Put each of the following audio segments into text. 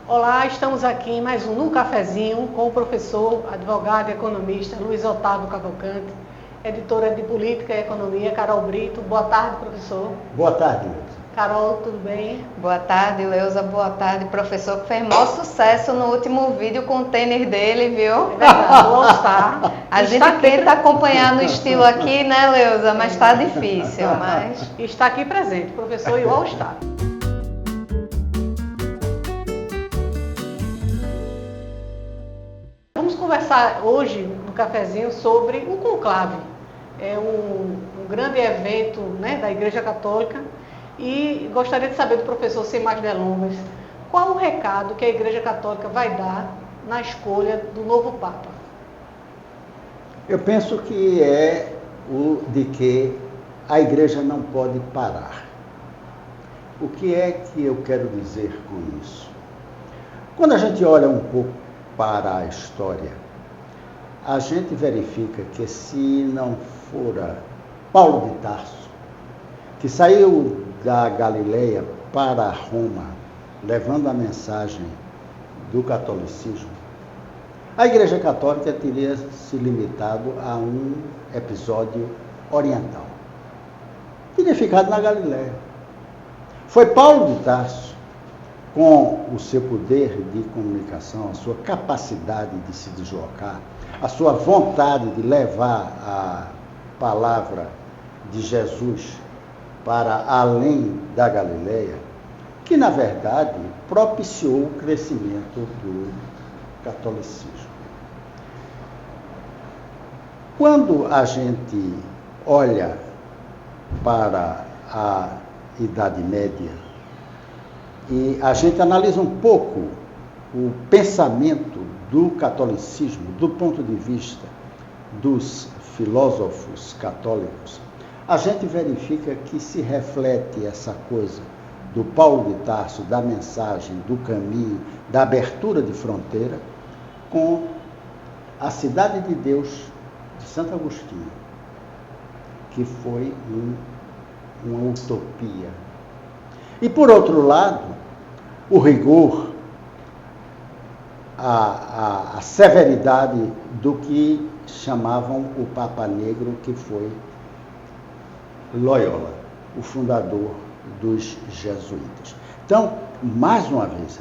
Olá, estamos aqui em mais um No Cafezinho com o professor, advogado e economista Luiz Otávio Cavalcante, editora de Política e Economia, Carol Brito. Boa tarde, professor. Boa tarde, Leusa. Carol, tudo bem? Boa tarde, Leusa. Boa tarde, professor, que fez maior sucesso no último vídeo com o tênis dele, viu? É verdade, o All Star. A gente tenta acompanhar no estilo aqui, né, Leusa? Mas está difícil, mas... Está aqui presente, professor e o All Star. Vamos conversar hoje no cafezinho sobre o conclave. É um grande evento, né, da Igreja Católica, e gostaria de saber do professor, sem mais delongas, qual o recado que a Igreja Católica vai dar na escolha do novo Papa? Eu penso que é o de que a Igreja não pode parar. O que é que eu quero dizer com isso? Quando a gente olha um pouco para a história, a gente verifica que se não fora Paulo de Tarso, que saiu da Galileia para Roma, levando a mensagem do catolicismo, a Igreja Católica teria se limitado a um episódio oriental. Teria ficado na Galileia. Foi Paulo de Tarso, com o seu poder de comunicação, a sua capacidade de se deslocar, a sua vontade de levar a palavra de Jesus para além da Galileia, que na verdade propiciou o crescimento do catolicismo. Quando a gente olha para a Idade Média e a gente analisa um pouco o pensamento do catolicismo do ponto de vista dos filósofos católicos, a gente verifica que se reflete essa coisa do Paulo de Tarso, da mensagem, do caminho, da abertura de fronteira, com a Cidade de Deus de Santo Agostinho, que foi uma utopia. E, por outro lado, o rigor, a severidade do que chamavam o Papa Negro, que foi Loyola, o fundador dos jesuítas. Então, mais uma vez,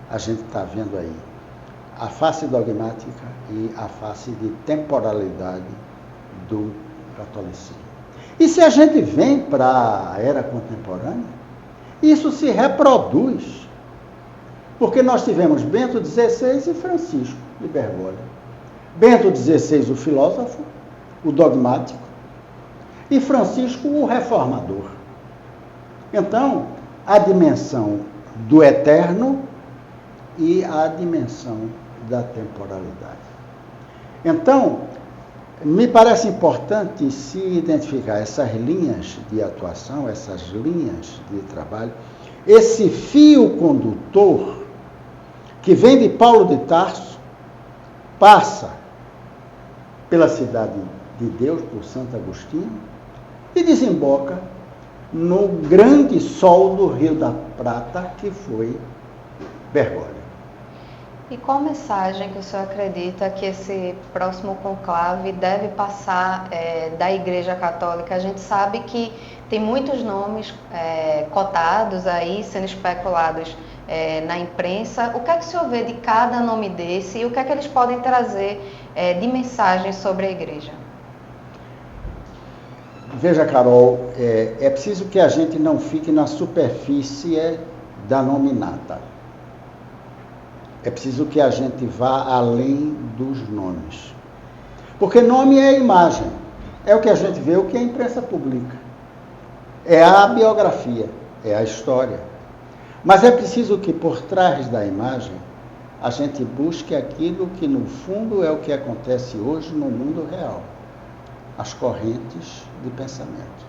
a gente está vendo aí a face dogmática e a face de temporalidade do catolicismo. E se a gente vem para a era contemporânea, isso se reproduz, porque nós tivemos Bento XVI e Francisco de Bergoglio. Bento XVI, o filósofo, o dogmático, e Francisco, o reformador. Então, a dimensão do eterno e a dimensão da temporalidade. Então, me parece importante se identificar essas linhas de atuação, essas linhas de trabalho, esse fio condutor que vem de Paulo de Tarso, passa pela Cidade de Deus, por Santo Agostinho, e desemboca no grande sol do Rio da Prata, que foi Bergoglio. E qual mensagem que o senhor acredita que esse próximo conclave deve passar da Igreja Católica? A gente sabe que tem muitos nomes cotados aí, sendo especulados na imprensa. O que é que o senhor vê de cada nome desse e o que é que eles podem trazer de mensagem sobre a Igreja? Veja, Carol, é preciso que a gente não fique na superfície da nominata. É preciso que a gente vá além dos nomes. Porque nome é imagem. É o que a gente vê, o que a imprensa publica. É a biografia, é a história. Mas é preciso que por trás da imagem a gente busque aquilo que no fundo é o que acontece hoje no mundo real. As correntes de pensamento.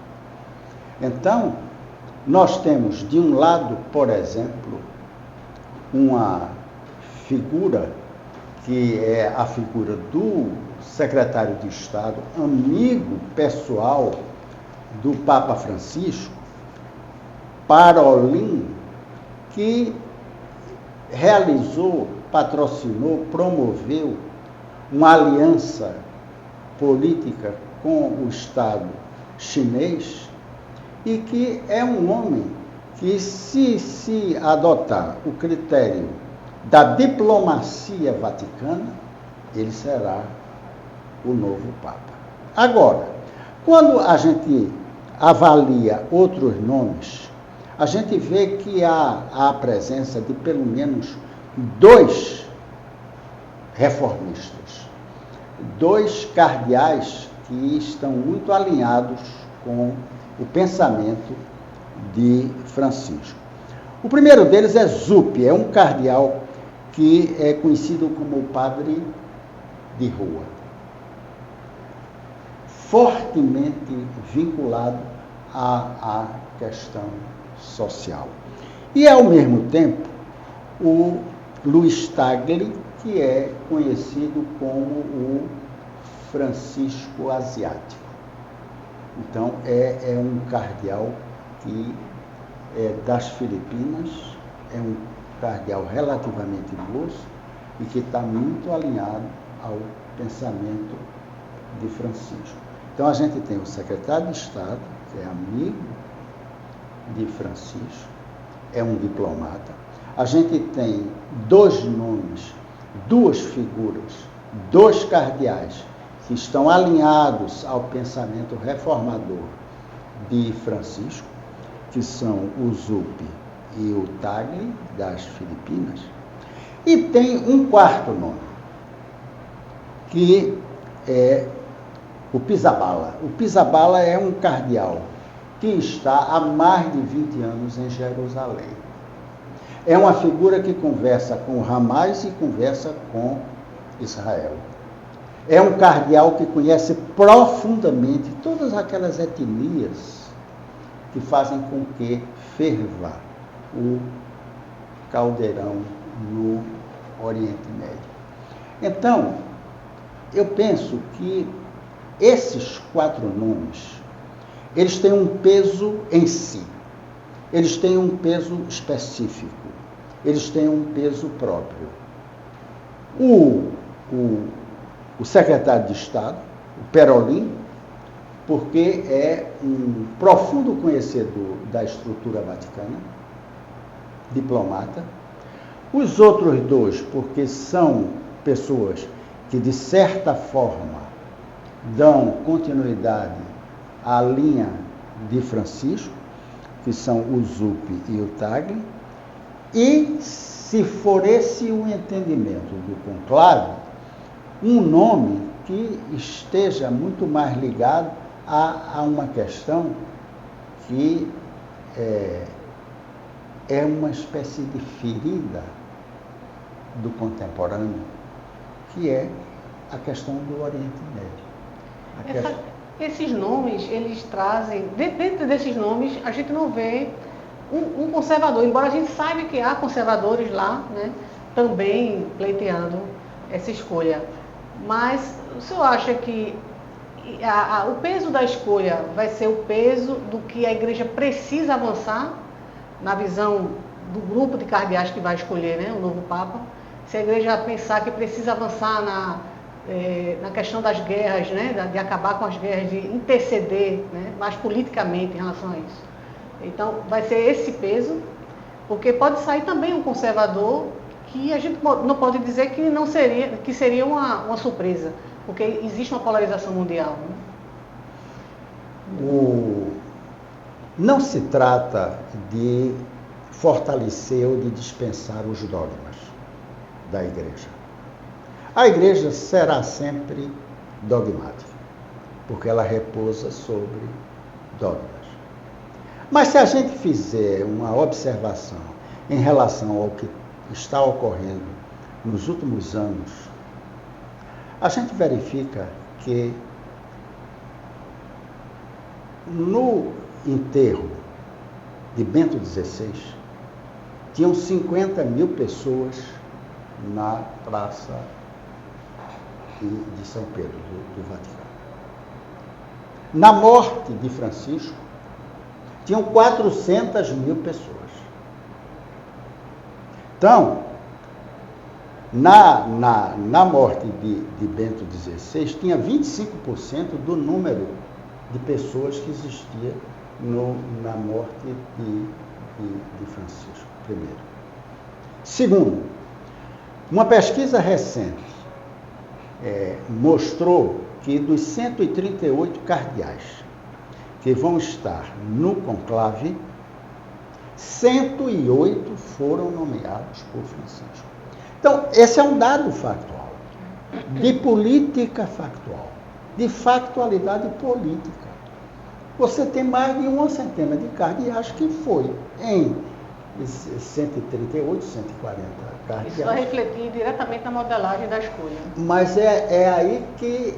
Então, nós temos de um lado, por exemplo, uma figura que é a figura do secretário de Estado, amigo pessoal do Papa Francisco, Parolin, que realizou, patrocinou, promoveu uma aliança política com o Estado chinês e que é um homem que, se adotar o critério da diplomacia vaticana, ele será o novo Papa. Agora, quando a gente avalia outros nomes, a gente vê que há a presença de pelo menos 2 reformistas, 2 cardeais que estão muito alinhados com o pensamento de Francisco. O primeiro deles é Zuppi, é um cardeal que é conhecido como o padre de rua, fortemente vinculado à questão social. E, ao mesmo tempo, o Luiz Tagle, que é conhecido como o Francisco Asiático. Então, é um cardeal que é das Filipinas, é um cardeal relativamente moço e que está muito alinhado ao pensamento de Francisco. Então, a gente tem o secretário de Estado, que é amigo de Francisco, é um diplomata. A gente tem 2 nomes, 2 figuras, 2 cardeais que estão alinhados ao pensamento reformador de Francisco, que são o Zuppi e o Tagle, das Filipinas. E tem um 4º nome, que é o Pizzaballa. O Pizzaballa é um cardeal que está há mais de 20 anos em Jerusalém. É uma figura que conversa com Hamas e conversa com Israel. É um cardeal que conhece profundamente todas aquelas etnias que fazem com que ferva o caldeirão no Oriente Médio. Então, eu penso que esses 4 nomes, eles têm um peso em si, eles têm um peso específico, eles têm um peso próprio. O secretário de Estado, o Parolin, porque é um profundo conhecedor da estrutura vaticana, diplomata. Os outros 2, porque são pessoas que, de certa forma, dão continuidade à linha de Francisco, que são o Zuppi e o Tagle. E, se for esse o entendimento do conclave, um nome que esteja muito mais ligado a uma questão que é uma espécie de ferida do contemporâneo, que é a questão do Oriente Médio. Esses nomes, eles trazem, dentro desses nomes, a gente não vê um conservador, embora a gente saiba que há conservadores lá, né, também pleiteando essa escolha. Mas o senhor acha que o peso da escolha vai ser o peso do que a igreja precisa avançar na visão do grupo de cardeais que vai escolher, né, o novo Papa? Se a igreja pensar que precisa avançar na questão das guerras, né, de acabar com as guerras, de interceder, né, mais politicamente em relação a isso. Então, vai ser esse peso, porque pode sair também um conservador que a gente não pode dizer que não seria, que seria uma surpresa, porque existe uma polarização mundial. Né? Não se trata de fortalecer ou de dispensar os dogmas da igreja. A igreja será sempre dogmática, porque ela repousa sobre dogmas. Mas se a gente fizer uma observação em relação ao que está ocorrendo nos últimos anos, a gente verifica que no enterro de Bento XVI, tinham 50 mil pessoas na praça de São Pedro, do Vaticano. Na morte de Francisco, tinham 400 mil pessoas. Então, Na morte de Bento XVI, tinha 25% do número de pessoas que existia na morte de Francisco I. Segundo, uma pesquisa recente mostrou que dos 138 cardeais que vão estar no conclave, 108 foram nomeados por Francisco. Então, esse é um dado factual, de política factual, de factualidade política. Você tem mais de uma centena de cardeais que foi em 138, 140 cardeais. Isso vai refletir diretamente na modelagem da escolha. Mas é aí que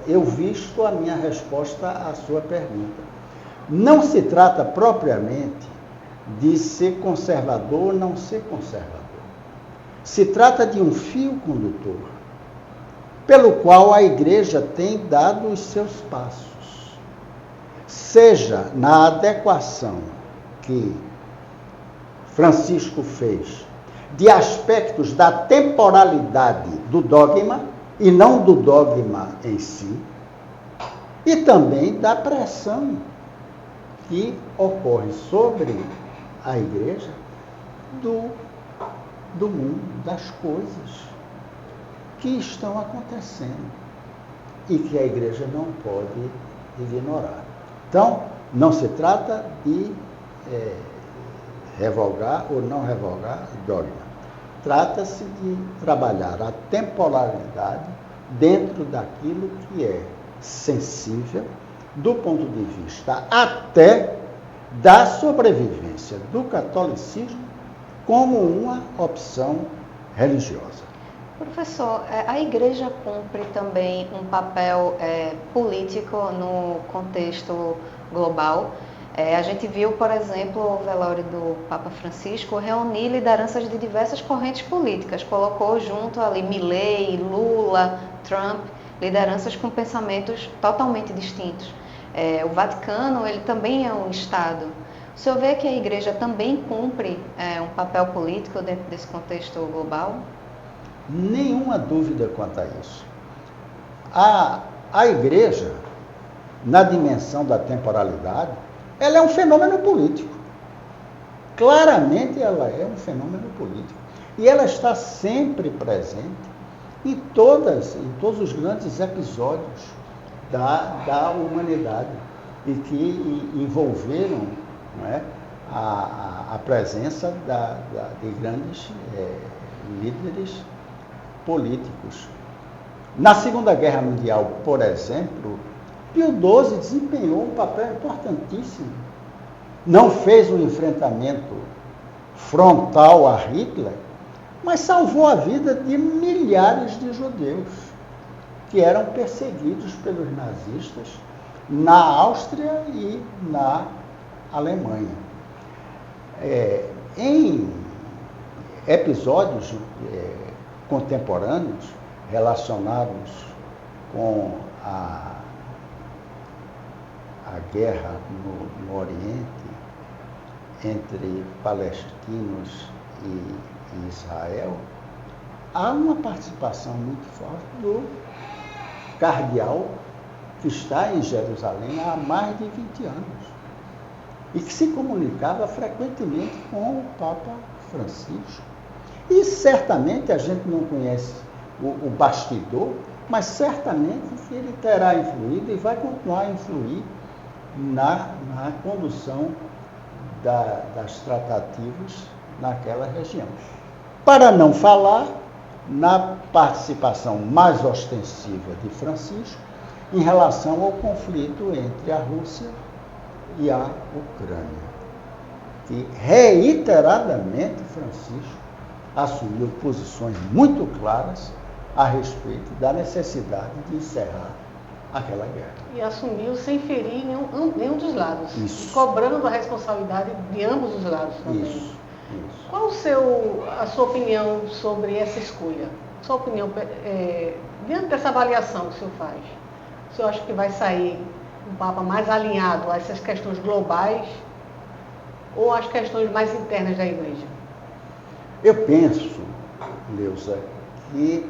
eu visto a minha resposta à sua pergunta. Não se trata propriamente de ser conservador ou não ser conservador. Se trata de um fio condutor, pelo qual a Igreja tem dado os seus passos, seja na adequação que Francisco fez de aspectos da temporalidade do dogma, e não do dogma em si, e também da pressão que ocorre sobre a Igreja do mundo, das coisas que estão acontecendo e que a Igreja não pode ignorar. Então, não se trata de revogar ou não revogar dogma. Trata-se de trabalhar a temporalidade dentro daquilo que é sensível do ponto de vista até da sobrevivência do catolicismo como uma opção religiosa. Professor, a Igreja cumpre também um papel político no contexto global. A gente viu, por exemplo, o velório do Papa Francisco reunir lideranças de diversas correntes políticas, colocou junto ali Milei, Lula, Trump, lideranças com pensamentos totalmente distintos. O Vaticano, ele também é um Estado. O senhor vê que a Igreja também cumpre um papel político dentro desse contexto global? Nenhuma dúvida quanto a isso. A Igreja, na dimensão da temporalidade, ela é um fenômeno político. Claramente ela é um fenômeno político. E ela está sempre presente em todos os grandes episódios da humanidade e que envolveram, não é, a presença de grandes líderes políticos. Na Segunda Guerra Mundial, por exemplo, Pio XII desempenhou um papel importantíssimo. Não fez um enfrentamento frontal a Hitler, mas salvou a vida de milhares de judeus que eram perseguidos pelos nazistas na Áustria e na Alemanha. Em episódios contemporâneos relacionados com a guerra no Oriente entre palestinos e Israel, há uma participação muito forte do cardeal que está em Jerusalém há mais de 20 anos e que se comunicava frequentemente com o Papa Francisco. E certamente a gente não conhece o bastidor, mas certamente que ele terá influído e vai continuar a influir na condução das tratativas naquela região. Para não falar na participação mais ostensiva de Francisco em relação ao conflito entre a Rússia e a Ucrânia, que reiteradamente Francisco assumiu posições muito claras a respeito da necessidade de encerrar aquela guerra. E assumiu sem ferir nenhum dos lados. Isso. E cobrando a responsabilidade de ambos os lados também. Isso. Qual a sua opinião sobre essa escolha? Sua opinião, diante dessa avaliação que o senhor faz, o senhor acha que vai sair um Papa mais alinhado a essas questões globais ou às questões mais internas da Igreja? Eu penso Leusa, que...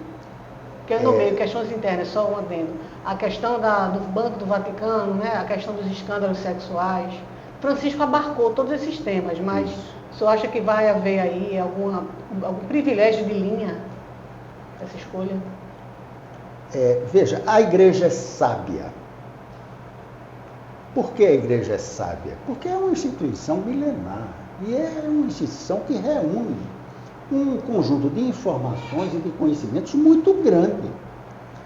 Que eu nomeio questões internas, só um adendo. A questão do Banco do Vaticano, né? A questão dos escândalos sexuais. Francisco abarcou todos esses temas, mas o senhor acha que vai haver aí algum privilégio de linha essa escolha? Veja, a igreja é sábia. Por que a igreja é sábia? Porque é uma instituição milenar e é uma instituição que reúne um conjunto de informações e de conhecimentos muito grande.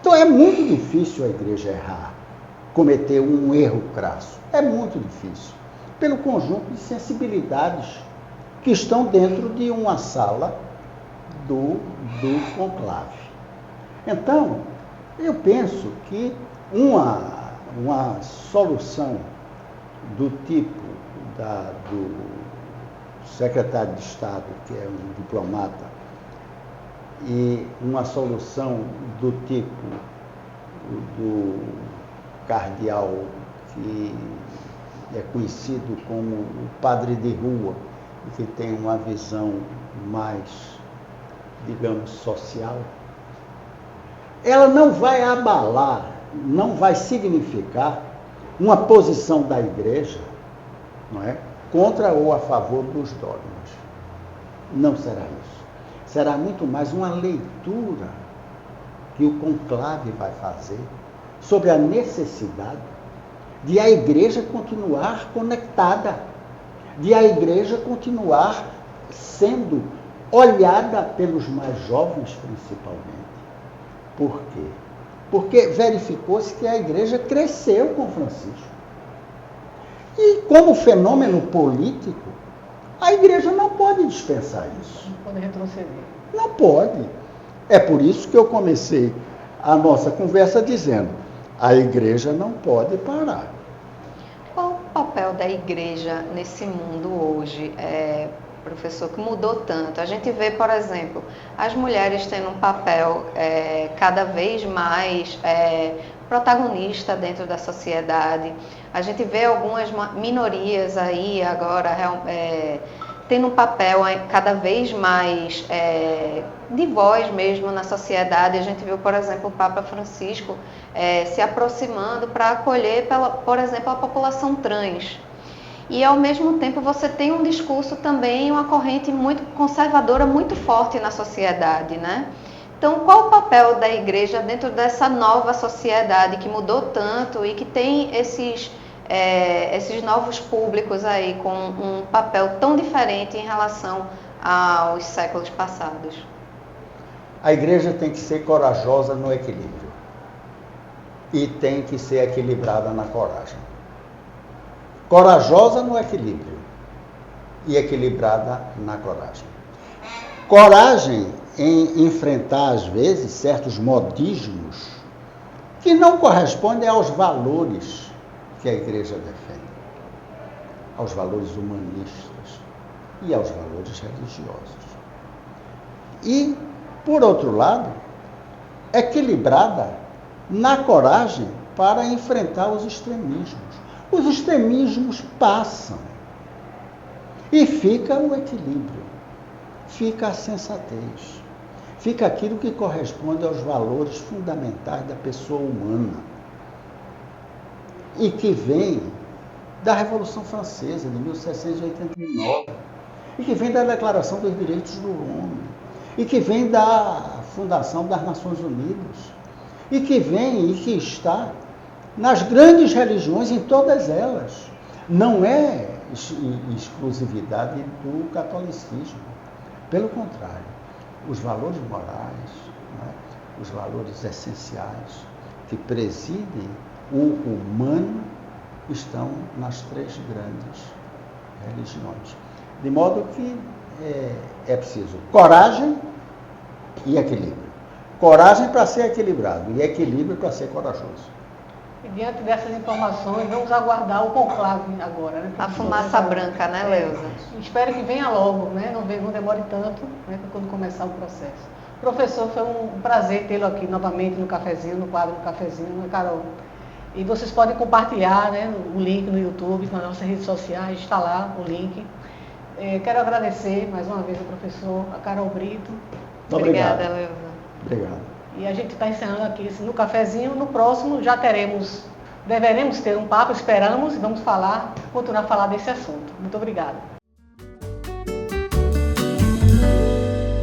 Então é muito difícil a igreja errar, cometer um erro crasso. É muito difícil, pelo conjunto de sensibilidades que estão dentro de uma sala do conclave. Então, eu penso que uma solução do tipo do secretário de Estado, que é um diplomata, e uma solução do tipo do cardeal, que é conhecido como o padre de rua, que tem uma visão mais, digamos, social, ela não vai abalar, não vai significar uma posição da igreja, não é, contra ou a favor dos dogmas. Não será isso. Será muito mais uma leitura que o conclave vai fazer sobre a necessidade de a igreja continuar conectada, de a igreja continuar sendo olhada pelos mais jovens, principalmente. Por quê? Porque verificou-se que a igreja cresceu com Francisco. E como fenômeno político, a igreja não pode dispensar isso. Não pode retroceder. Não pode. É por isso que eu comecei a nossa conversa dizendo, a igreja não pode parar. Qual o papel da igreja nesse mundo hoje, professor, que mudou tanto? A gente vê, por exemplo, as mulheres tendo um papel cada vez mais protagonista dentro da sociedade. A gente vê algumas minorias aí agora tendo um papel cada vez mais de voz mesmo na sociedade. A gente viu, por exemplo, o Papa Francisco se aproximando para acolher, por exemplo, a população trans. E, ao mesmo tempo, você tem um discurso também, uma corrente muito conservadora, muito forte na sociedade, né? Então, qual o papel da igreja dentro dessa nova sociedade que mudou tanto e que tem esses novos públicos aí com um papel tão diferente em relação aos séculos passados? A igreja tem que ser corajosa no equilíbrio e tem que ser equilibrada na coragem. Corajosa no equilíbrio e equilibrada na coragem. Coragem em enfrentar, às vezes, certos modismos que não correspondem aos valores que a igreja defende, aos valores humanistas e aos valores religiosos. E, por outro lado, equilibrada na coragem para enfrentar os extremismos. Os extremismos passam e fica o equilíbrio, fica a sensatez, fica aquilo que corresponde aos valores fundamentais da pessoa humana e que vem da Revolução Francesa de 1789 e que vem da Declaração dos Direitos do Homem e que vem da Fundação das Nações Unidas e que vem e que está nas grandes religiões, em todas elas. Não é exclusividade do catolicismo. Pelo contrário, os valores morais, né, os valores essenciais que presidem o humano estão nas três grandes religiões. De modo que é preciso coragem e equilíbrio. Coragem para ser equilibrado e equilíbrio para ser corajoso. E diante dessas informações, vamos aguardar o conclave agora, né? A fumaça branca, né, Leusa? Espero que venha logo, né? Não demore tanto, né? Quando começar o processo. Professor, foi um prazer tê-lo aqui novamente no cafezinho, no quadro do cafezinho, né, Carol? E vocês podem compartilhar, né, o link no YouTube, nas nossas redes sociais, está lá o link. Quero agradecer mais uma vez ao professor, a Carol Brito. Muito Obrigada, obrigado. Leusa. Obrigado. E a gente está encerrando aqui no cafezinho. No próximo já deveremos ter um papo, esperamos, e vamos continuar a falar desse assunto. Muito obrigada.